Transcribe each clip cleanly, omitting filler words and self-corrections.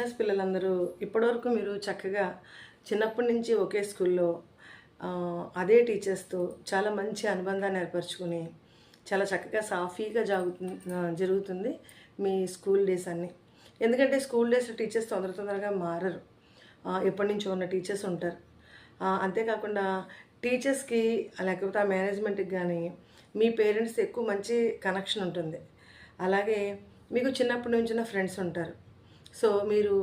Class పిల్లలందరూ ఇప్పటివరకు మీరు చక్కగా చిన్నప్పటి నుంచి ఒకే స్కూల్లో అదే టీచర్స్తో చాలా మంచి అనుబంధాన్ని ఏర్పరచుకుని చాలా చక్కగా సాఫీగా జరుగుతుంది మీ స్కూల్ డేస్ అన్నీ. ఎందుకంటే స్కూల్ డేస్ టీచర్స్ తొందరగా మారరు. ఎప్పటి నుంచో ఉన్న టీచర్స్ ఉంటారు. అంతేకాకుండా టీచర్స్కి లేకపోతే ఆ మేనేజ్మెంట్కి కానీ మీ పేరెంట్స్ ఎక్కువ మంచి కనెక్షన్ ఉంటుంది. అలాగే మీకు చిన్నప్పటి నుంచి ఉన్న ఫ్రెండ్స్ ఉంటారు. సో మీరు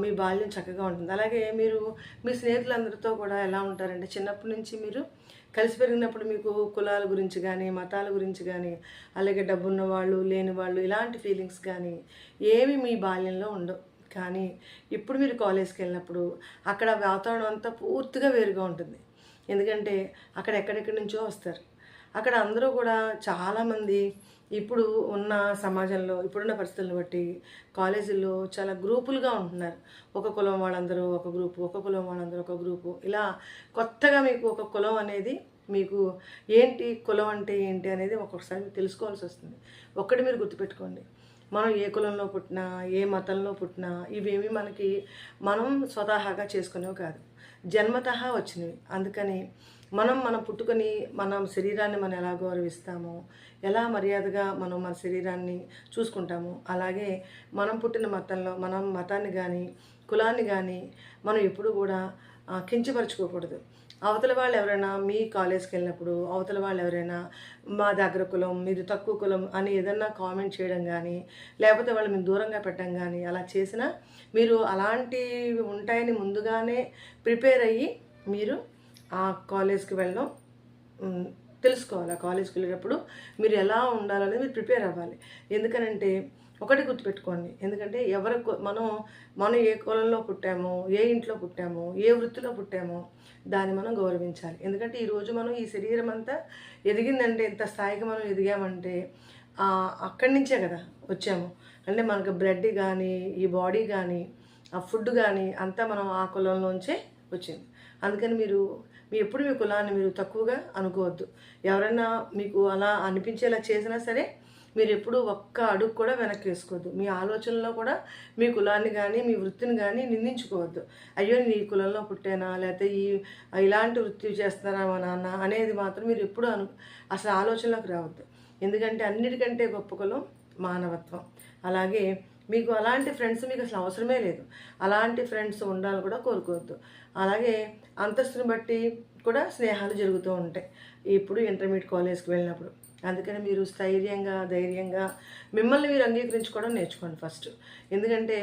మీ బాల్యం చక్కగా ఉంటుంది. అలాగే మీరు మీ స్నేహితులందరితో కూడా ఎలా ఉంటారంటే చిన్నప్పటి నుంచి మీరు కలిసి పెరిగినప్పుడు మీకు కులాల గురించి కానీ మతాల గురించి కానీ అలాగే డబ్బున్న వాళ్ళు లేని వాళ్ళు ఇలాంటి ఫీలింగ్స్ కానీ ఏమి మీ బాల్యంలో ఉండవు. కానీ ఇప్పుడు మీరు కాలేజ్కి వెళ్ళినప్పుడు అక్కడ వాతావరణం అంతా పూర్తిగా వేరుగా ఉంటుంది. ఎందుకంటే అక్కడ ఎక్కడెక్కడి నుంచో వస్తారు. అక్కడ అందరూ కూడా చాలామంది ఇప్పుడు ఉన్న సమాజంలో ఇప్పుడున్న పరిస్థితులను బట్టి కాలేజీల్లో చాలా గ్రూపులుగా ఉంటున్నారు. ఒక కులం వాళ్ళందరూ ఒక గ్రూపు, ఒక కులం వాళ్ళందరూ ఒక గ్రూపు. ఇలా కొత్తగా మీకు ఒక కులం అనేది మీకు ఏంటి కులం అంటే ఏంటి అనేది ఒక్కొక్కసారి తెలుసుకోవాల్సి వస్తుంది. ఒక్కటి మీరు గుర్తుపెట్టుకోండి, మనం ఏ కులంలో పుట్టినా ఏ మతంలో పుట్టినా ఇవేమి మనం స్వతహాగా చేసుకునేవి కాదు, జన్మతః వచ్చినవి. అందుకని మనం పుట్టుకొని మన శరీరాన్ని మనం ఎలా గౌరవిస్తామో, ఎలా మర్యాదగా మనం మన శరీరాన్ని చూసుకుంటామో, అలాగే మనం పుట్టిన మనం మతాన్ని కానీ కులాన్ని కానీ మనం ఎప్పుడు కూడా కించపరచుకోకూడదు. అవతల వాళ్ళు ఎవరైనా మీ కాలేజ్కి వెళ్ళినప్పుడు అవతల వాళ్ళు ఎవరైనా మా దగ్గర కులం మీది తక్కువ కులం అని ఏదన్నా కామెంట్ చేయడం కానీ లేకపోతే వాళ్ళు మీరు దూరంగా పెట్టడం కానీ అలా చేసినా మీరు అలాంటివి ఉంటాయని ముందుగానే ప్రిపేర్ అయ్యి మీరు ఆ కాలేజ్కి వెళ్ళడం తెలుసుకోవాలి. ఆ కాలేజ్కి వెళ్ళేటప్పుడు మీరు ఎలా ఉండాలనేది మీరు ప్రిపేర్ అవ్వాలి. ఎందుకనంటే ఒకటి గుర్తుపెట్టుకోండి, ఎందుకంటే మనం ఏ కులంలో పుట్టామో ఏ ఇంట్లో పుట్టామో ఏ వృత్తిలో పుట్టామో దాన్ని మనం గౌరవించాలి. ఎందుకంటే ఈరోజు మనం ఈ శరీరం అంతా ఎదిగిందంటే ఇంత స్థాయికి మనం ఎదిగామంటే అక్కడి నుంచే కదా వచ్చాము. అంటే మనకు బ్లడ్ కానీ ఈ బాడీ కానీ ఆ ఫుడ్ కానీ అంతా మనం ఆ కులంలోంచే వచ్చింది. అందుకని మీరు ఎప్పుడు మీ కులాన్ని మీరు తక్కువగా అనుకోవద్దు. ఎవరైనా మీకు అలా అనిపించేలా చేసినా సరే మీరు ఎప్పుడు ఒక్క అడుగు కూడా వెనక్కి వేసుకోవద్దు. మీ ఆలోచనలో కూడా మీ కులాన్ని కానీ మీ వృత్తిని కానీ నిందించుకోవద్దు. అయ్యో నీ కులంలో పుట్టానా లేకపోతే ఇలాంటి వృత్తి చేస్తారా మా నాన్న అనేది మాత్రం మీరు ఎప్పుడు అసలు ఆలోచనలోకి రావద్దు. ఎందుకంటే అన్నిటికంటే గొప్ప కులం మానవత్వం. అలాగే మీకు అలాంటి ఫ్రెండ్స్ మీకు అసలు అవసరమే లేదు. అలాంటి ఫ్రెండ్స్ ఉండాలని కూడా కోరుకోవద్దు. అలాగే అంతస్తుని బట్టి కూడా స్నేహాలు జరుగుతూ ఉంటాయి ఇప్పుడు ఇంటర్మీడియట్ కాలేజ్కి వెళ్ళినప్పుడు. అందుకని మీరు ధైర్యంగా మిమ్మల్ని మీరు అంగీకరించుకోవడం నేర్చుకోండి ఫస్ట్. ఎందుకంటే